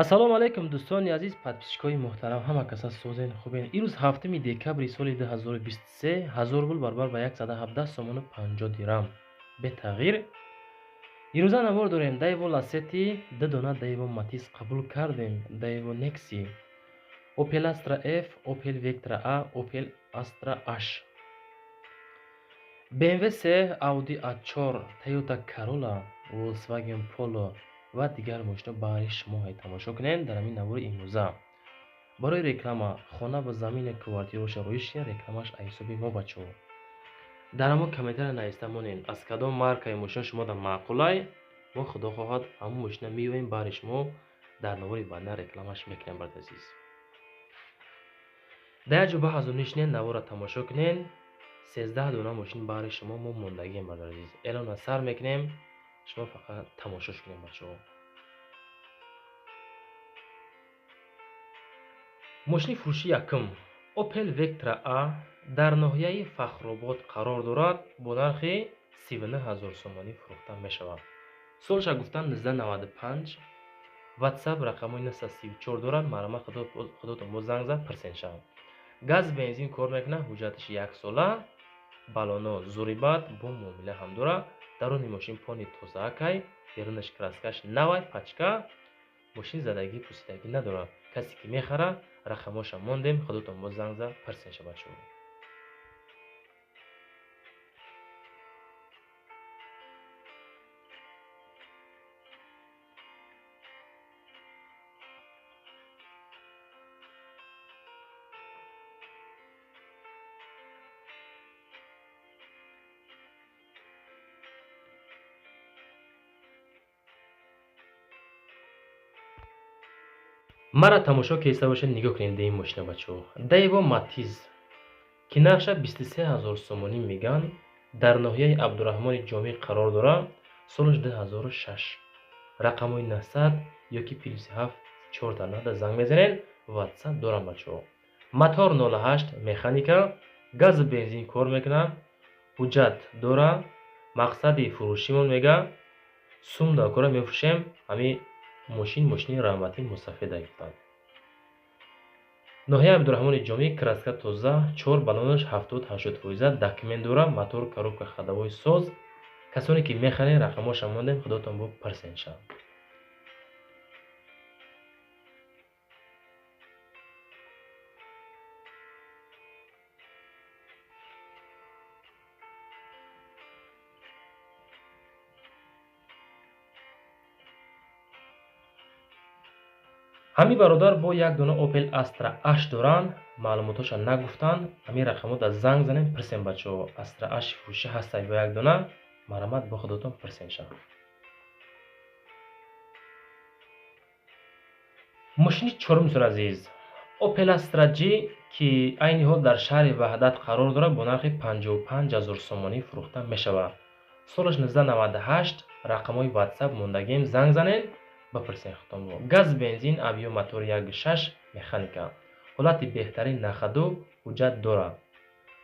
ассалому алайкум дӯстони азиз, подписчикои муҳтарам, ҳама каса созен хубен. имрӯз 7 декабри соли 2023 1000 рубл баробар ба 117 сомону 50 дирам бетағйир. ирӯза навор дорем. Daewoo Lacetti 2 дона Daewoo Matiz қабул кардем. Daewoo Nexi, Opel Astra F, Opel Vectra A, Opel Astra H, BMW 3, Audi A4, Toyota Corolla, Volkswagen Polo ва дигар мошино баҳри шумо тамошо кунед дар ҳамин навори имрӯза. барои реклама хона ва замини квартироша рӯишия рекламаш аз ҳисоби мо бачаҳо. дар ҳамон комментария нависта монед аз кадом маркаи мошина шумода маъқулай. мо худо хоҳад ҳамон мошина меёем баҳри шумо дар навори банда рекламаш мекунем. барои азиз, дар як ҷо баҳзу нишнед навора тамошо кунед. 13 дона мошин баҳри шумо мо мондагием. барои азиз, эълона сар мекунем, шумо фақат тамошош кунед бачаҳо. мошини фурӯши якум Opel Vectra A дар ноҳияи Фахробод қарор дорад. бо нархи 39000 сомонӣ фурӯхта мешавад. солша гуфтан 1995. WhatsApp рақамои 934 дорад. маълумот худотон бо занг зад персент шавад. газ бензин кор мекунад. ҳуҷҷатиш 1 сола. балоно зурибат бо муомила ҳам дорад. даруни мошин пони тозаакай, берунаш краскаш навай пачка. мошин задагӣ пусидагӣ надорад. касе ки мехара рақамоша мондем. худотон бо занг зад персент шавад. шумо мара тамошо киста бошед, нигоҳ кунед ин мошина бачаҳо. Daewoo Matiz ки нархша 23000 сомонӣ меган, дар ноҳияи Абдураҳмони Ҷомӣ қарор дорад. солаш 2006. рақамои 900 ёки +7 4 занг мезанед. WhatsApp дорам бачаҳо. мотор 08 механика, газ бензин кор мекунад. ҳуҷҷат дора. мақсади фурӯшимон мега сум да кора мефурӯшем. ҳамин мошини равмати мусафеда гуфтанд. ноҳияи Абдураҳмони Ҷомӣ, краска тоза, 4 балонаш 70-80%, документ дора. мотор, коробка ходовой соз. касоне ки мехарен рақамоша мондем. худотон бо персент шавад. ҳамин бародар бо як дона Opel Astra H доранд. маълумотоша нагуфтанд. ҳамин рақамота занг занем персент бачаҳо. Astra H фурӯшӣ ҳастай бо як дона. марамат бо худотон персент шавад. мошини чорумтон азиз Opel Astra G ки айни ҳол дар шаҳри Ваҳдат қарор дорад. бо нархи 55000 сомонӣ фурӯхта мешавад. солаш 1998. рақамои WhatsApp мондагием. занг занед ба персент хитом бо. газ бензин авио мотор 1.6 механика. ҳолати беҳтарин нахаду. ҳуҷҷат дорад.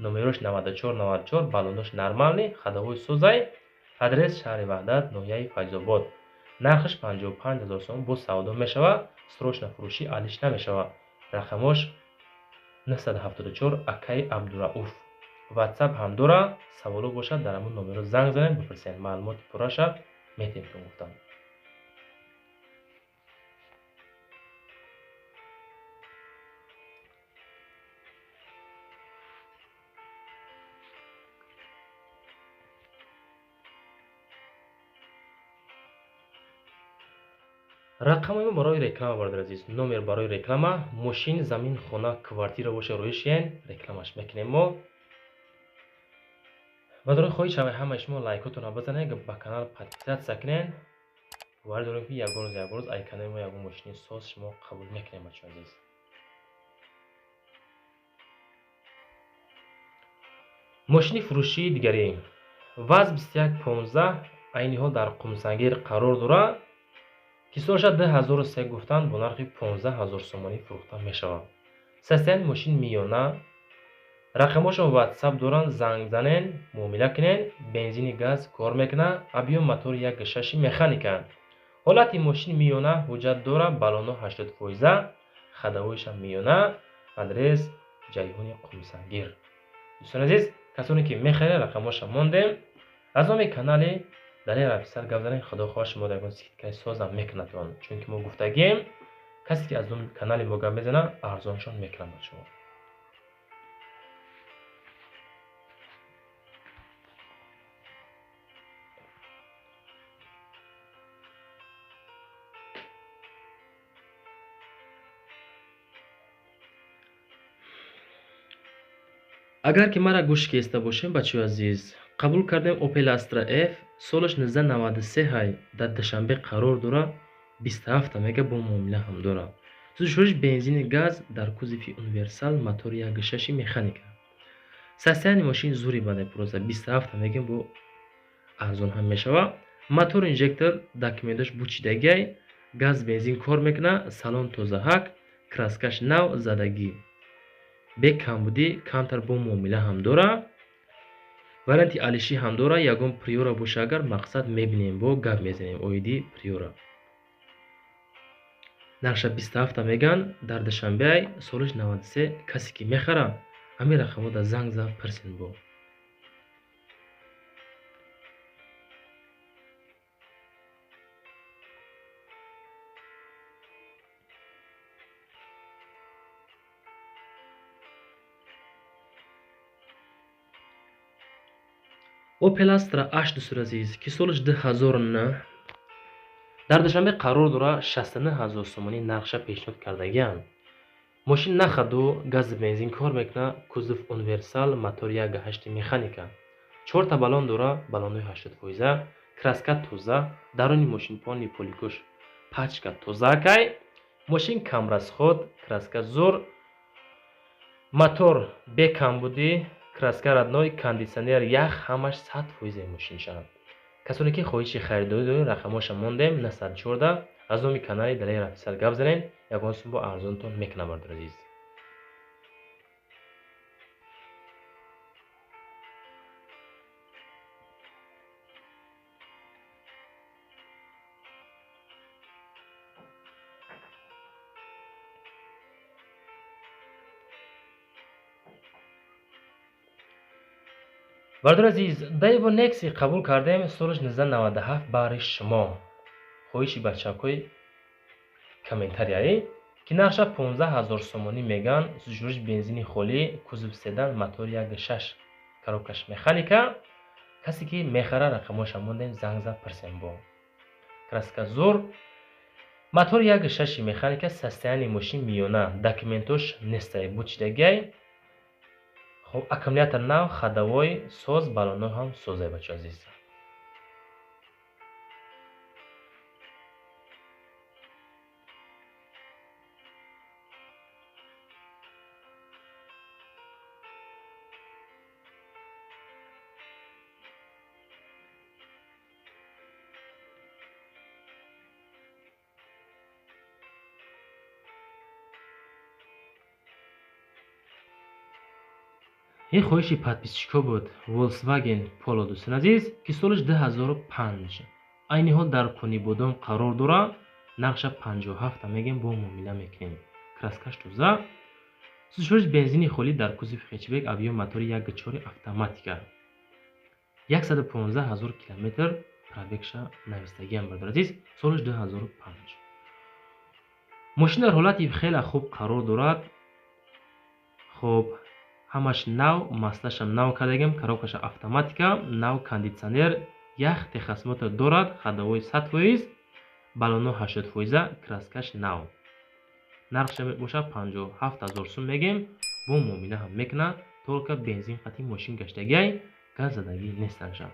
номерош 9494. балонош нормални. ходовой созай. адрес шаҳри Ваҳдат, ноҳияи Файзобод. нархаш 55000 сомон бо савдо мешавад. срочна фурӯшӣ алиш намешавад. рақамош 974. акаи Абдурауф. WhatsApp ҳам дора. саволо бошад дар ҳамон номеро занг занед бипурсед. маълумоти пурраша метавонед гуфтам. рақамои мо барои реклама бародар азиз. номер барои реклама мошин, замин, хона, квартира боша рӯишен рекламаш мекунем мо. ва дорем хоҳиш ҳамаи ҳамаи шумо лайкотонро бизанед, ба канал подписатсия кунед. бовар дорем ки ягон рӯз ай канали мо ягон мошини соз шумо қабул мекунем бачаҳо азиз. мошини фурӯшии дигари ВАЗ 2115 айни ҳол дар Қумсангир қарор дорад. ки солша 2003 гуфтанд. бо нархи 15000 сомонӣ фурӯхта мешавад. состоянии мошин миёна. рақамошон WhatsApp доранд. занг занен, муомила кунед. бензини газ кор мекунад. объем мотори 1.6 механика. ҳолати мошини миёна ҳуҷҷат дорад, балоно 80%, хадавоиш ҳам миёна, адрес ҷайҳуни Қумсангир. дӯстон азиз, касоне ки мехаред рақамоша мондем. аз номи канале Далер Афисар гап занед. Худо хоҳ шумо дар ягон скидкаи созам мекунатон, чунки мо гуфтагем касе ки аз номи канали мо гап мезанад арзоншон мекунам ба шумо. агар ки мара гӯш киста бошем, бачаҳои азиз, қабул кардем Opel Astra F солаш 1993 ҳай дар Душанбе қарор дорад, 27 мега бо муомила ҳам дорад. сӯзишвориш бензини газ дар кузови универсал, мотори 1.6 механика. состояние мошин зури бадай пурӯза, 27 мега бо арзон ҳам мешавад. мотор инжектор документош бучидагиай, газ бензин кор мекунад, салон тозаҳак, краскаш нав задагӣ, бе камбудӣ, камтар бо муомила ҳам дорад. варианти алиши ҳам дорад. ягон приора боша агар мақсад мебинем, бо гап мезанем оиди приора. нарша 27 меган дар Душанбеай, солиш 93. касе ки мехарад ҳамин рақамҳо дар занг зад пирсен бо. Opel Astra H дӯстон азиз, ки солиш 2009 дар Душанбе қарор дорад, 69000 сомонӣ нархша пешниҳод кардагиам. мошин нахаду, газ бензин кор мекунад, кузов универсал, мотори 1.8 механика. 4 та балон дорад, балонои 80%, краска тоза, даруни мошин пони поликош пачка тозакай, мошин камрасход, краска зур, мотор бе камбудӣ, краска радной, кондитсионер, ях ҳамаш 100% мошиншанд. касоне ки хоҳиши харидорӣ доред, рақамоша мондем 914. аз номи канали Далер Афисар гап занед, ягон сум бо арзонтон мекунам бардор азиз. бардор азиз, Daewoo Nexi қабул кардем, солиш 1997 баҳри шумо. хоҳиши бачакои комментарияи ки нарша 15000 сомонӣ меган, сӯзишвориш бензини холӣ, кузов седан, мотори 1.6, коробкаш механика. касе ки мехара рақамоша мондем, занг зад пирсем бо. краска зур, мотори 1.6 механика, состояние мошин миёна, документош нестай бучидагиай. خب аккумулятор нав, хадавой соз, балоно ҳам созай бача азиз. ин хоҳиши подписчико буд. Volkswagen Polo дӯстон азиз, ки солиш 2005 айни ҳол дар Конибодон қарор дорад, нархша 57 мегем, бо муомила мекунем. краскаш тоза, сӯзишвориш бензини холӣ дар кузови хетчбек, авиё, мотори 1.4 автоматика. 115000 километр пробегша навистагиам бардор азиз, солиш 2005. мошин дар ҳолати хеле хуб қарор дорад. хоб ҳамаш нав, маслашам нав кардагим, коробкаша автоматика, нав кондитсионер, ях техосмотр дорад, хадавои 100%, балоно 80%, краскаш нав. нархша мебошад 57000 сум мегем, бо муомила ҳам мекунад, толка бензин хати мошин гаштагиай, газ задагӣ нестанша.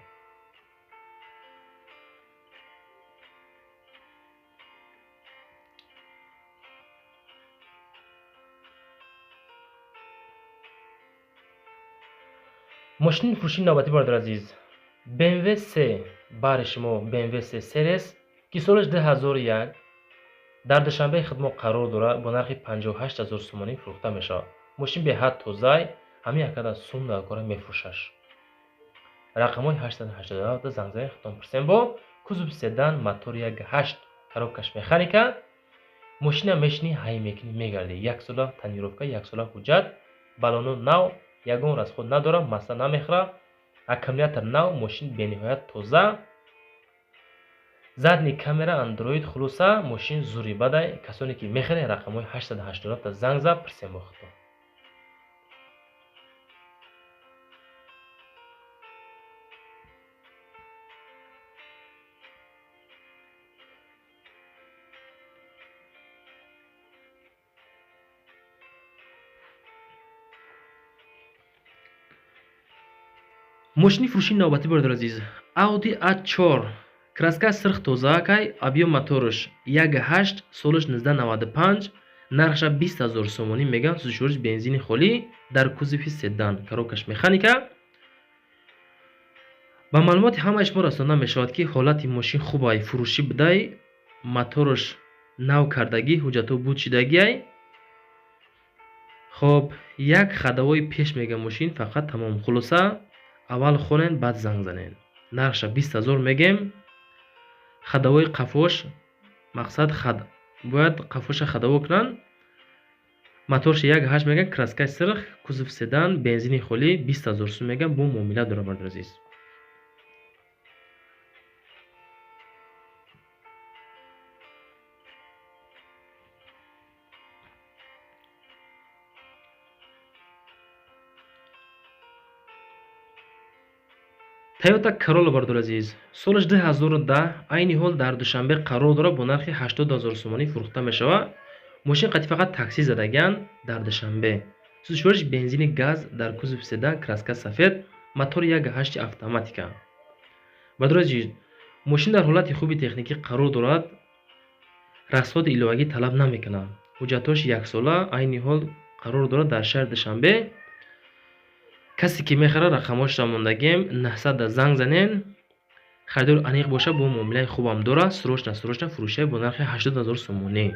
мошини фурӯшии навбатӣ бардор азиз, BMW 3 баҳри шумо, BMW 3 Series ки солиш 2001 дар Душанбе хидмат қарор дорад, бо нархи 58000 сомонӣ фурӯхта мешавад. мошин беҳад тозай, ҳамин якада сум дар кора мефурӯшаш. рақамҳои 887 занг занед, худом пирсем бо. кузов седан, мотори 1.8 коробкаш механика. мошина мешини ҳай мекунӣ мегарди. 1 сола танировка, 1 сола ҳуҷҷат, балону нав, ягон расход надора, масса намехӯра, аккумулятор нав, мошин бениҳоят тоза, задни камера андроид, хулоса мошин зури бадай. касоне ки мехаред рақамҳои 887 занг зад пирсем бо худо. мошини фурӯшии навбатӣ бародари азиз, Audi A4 краска сирх тозаакай, объем мотораш 1.8, солаш 1995, нархша 20 000 сомонӣ меган, сӯзишвориш бензини холӣ дар кузови седан, коробкаш механика. ба маълумоти ҳамаи шумо расонида мешавад ки ҳолати мошин хубай, фурӯшӣ будай, мотораш нав кардагӣ, ҳуҷҷатҳо буд шидагиай. хоб як хадавои пеш мега мошин фақат тамом. хулоса аввал хонен, баъд занг занен. нархша 20 000 мегем. хадавои қафош, мақсад бояд қафоша хадаво кунанд. моторша 1.8 меган, краскаи сирх, кузов седан, бензини холӣ 20 000 сум меган. бу муомила дора бародари азиз. Toyota Corolla бародари азиз, солаш 2010 айни ҳол дар Душанбе қарор дорад, бо нархи 80 000 сомонӣ фурӯхта мешавад. мошин қати фақат таксӣ задаган дар Душанбе. сӯзишвориш бензини газ дар кузови седан, краска сафед, мотори 1.8 автоматика. бародари азиз, мошин дар ҳолати хуби техникӣ қарор дорад, расходи иловагӣ талаб намекунад. ҳуҷҷатош 1 сола, айни ҳол қарор дорад дар шаҳри Душанбе. касе ки мехара рақамҳошро мондагем, 900 занг занен. харидор аниқ боша, бо муомилаи хубам дора. срочна фурӯшия бо нархи 80 000 сомонӣ.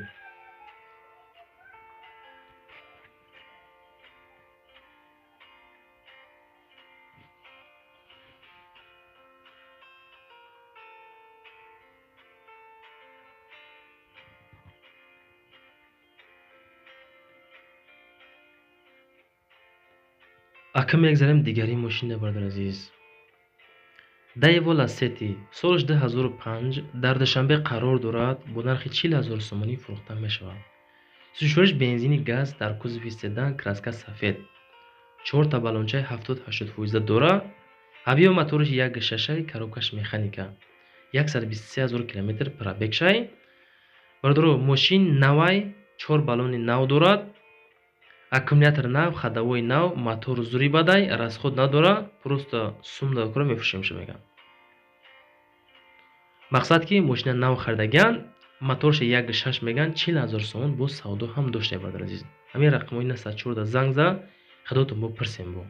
акам мегзарем дигари мошина бародари азиз. Daewoo Lacetti солаш 2005 дар Душанбе қарор дорад, бо нархи 40 000 сомонӣ фурӯхта мешавад. сӯзишвориш бензини газ дар кузови седан, краска сафед, 4 та баллончаи 70-80 фоиза дора. объем моториш 1.6, коробкаш механика, 123 000 км пробегшай. бародаро, мошин навай, 4 баллони нав дорад, аккумулятор нав, хадавои нав, мотор зури бадай, расход надора, просто сумда кора мефурӯшем меган. мақсад ки мошина нав хардаган, моторша 1.6 меган, 40 000 сомон бо савдо ҳам дошта бародари азиз. ҳамин рақамҳои 914 занг за худотон бо пирсем бо.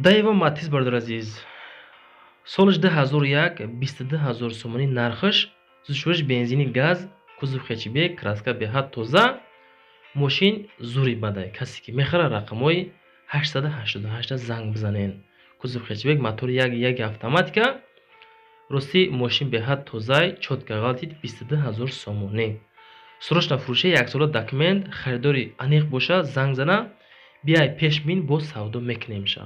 Daewoo Matiz бародари азиз, солаш 2001, 22 000 сомонӣ нархаш, сӯзишвориш бензини газ, кузов хечибек, краска беҳад тоза, мошин зури бадай. касе ки мехара рақамҳои 888 занг бизанен. кузов хечибек, мотори 1.1 автоматика. рости мошин беҳад тозай, чотка ғалтид 22 000 сомонӣ. срочна фурӯшия, 1 сола документ. харидори аниқ боша, занг зана, биай пеш бин, бо савдо мекунемша.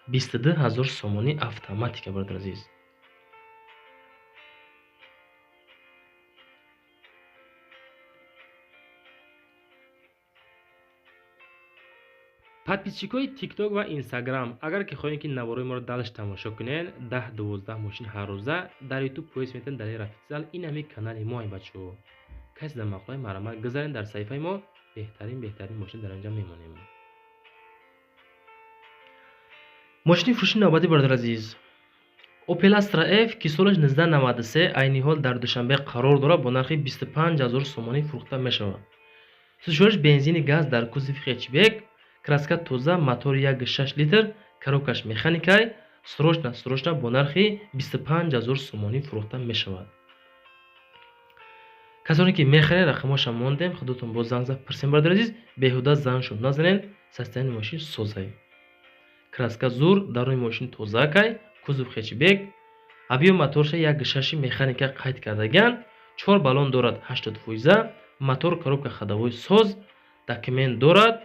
22 000 сомонӣ автоматика бародари азиз. подписчикои TikTok ва Instagram, агар ки хоҳем ки наворои моро далш тамошо кунен, 10-12 мошин ҳар рӯза дар YouTube поис метавонед дар рафитзал. ин ҳами канали мо ай бачаҳо. касе дар мақолаи марамак гузарен дар саҳифаи мо, беҳтарин мошин дар онҷа мемонем. мошини фурӯшии навбатӣ бародари азиз, Opel Astra F ки солаш 1993 айни ҳол дар Душанбе қарор дорад, бо нархи 25 000 сомонӣ фурӯхта мешавад. сӯзишвориш бензини газ дар кузови хечбек, краска тоза, мотори 1.6 литр, коробкаш механикай, срочна бо нархи 25 000 сомонӣ фурӯхта мешавад. касоне ки мехаред рақамоша мондем, худотон боз занг зад пирсем барадори азиз, беҳуда зангшон назанен, состояние мошин созай. Краска зур, даруни мошин тозакай, кузов хечибек, абиё моторша 1.6 механика қайд кардаган, 4 баллон дорад 80 фуиза, мотор коробка ходовой соз, документ дорад.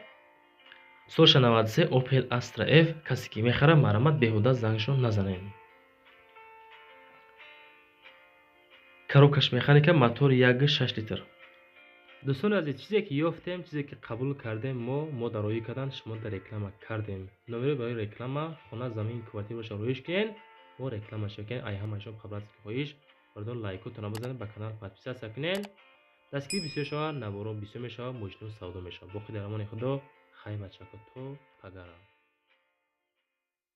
Солша 93 Opel Astra F, касе ки мехара марамат беҳуда зангшон назанен. коробкаш механика, мотор 1.6 литр. дӯстони азиз, чизе ки ёфтем, чизе ки қабул кардем, мо дар роӣ кардан шумо дар реклама кардем. номери барои реклама, хона, замин, квартираша рӯиш кен, мо рекламаша кен. Ай ҳамаашон қабл аз ки хоҳиш бардор лайкотона бизанед, ба канал подписатсия кунед. дастгирӣ бисёр шавад, наворон бисёр мешавад, муҷнун савдо мешавад. боқӣ дар амони худо. Хай бачако, то пагара.